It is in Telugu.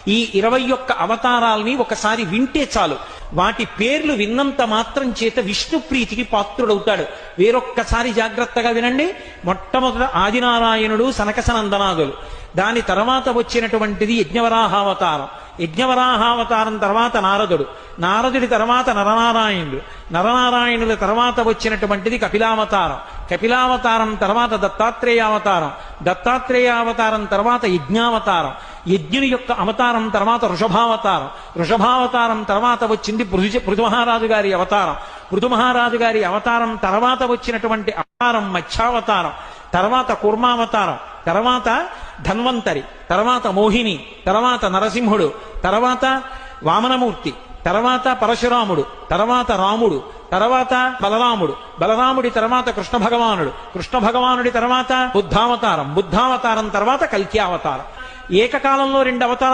ఈ 21 అవతారాల్ని ఒకసారి వింటే చాలు, వాటి పేర్లు విన్నంత మాత్రం చేత విష్ణు ప్రీతికి పాత్రుడవుతాడు. వేరొక్కసారి జాగ్రత్తగా వినండి. మొట్టమొదట ఆదినారాయణుడు, సనకసనందనాదులు. దాని తర్వాత వచ్చినటువంటిది యజ్ఞవరాహావతారం. యజ్ఞవరాహావతారం తర్వాత నారదుడు. నారదుడి తర్వాత నరనారాయణుడు. నరనారాయణుల తర్వాత వచ్చినటువంటిది కపిలావతారం. కపిలావతారం తర్వాత దత్తాత్రేయావతారం. దత్తాత్రేయావతారం తర్వాత యజ్ఞావతారం. యజ్ఞుని యొక్క అవతారం తర్వాత వృషభావతారం. వృషభావతారం తర్వాత వచ్చింది పృథుమహారాజు గారి అవతారం. పృథుమహారాజు గారి అవతారం తర్వాత వచ్చినటువంటి అవతారం మత్స్యావతారం. తర్వాత కూర్మావతారం. తర్వాత ధన్వంతరి. తర్వాత మోహిని. తర్వాత నరసింహుడు. తర్వాత వామనమూర్తి. తర్వాత పరశురాముడు. తర్వాత రాముడు. తర్వాత బలరాముడు. బలరాముడి తర్వాత కృష్ణ భగవానుడు. కృష్ణ భగవానుడి తర్వాత బుద్ధావతారం. బుద్ధావతారం తర్వాత కల్కి అవతారం. ఏకకాలంలో 2 అవతారాలు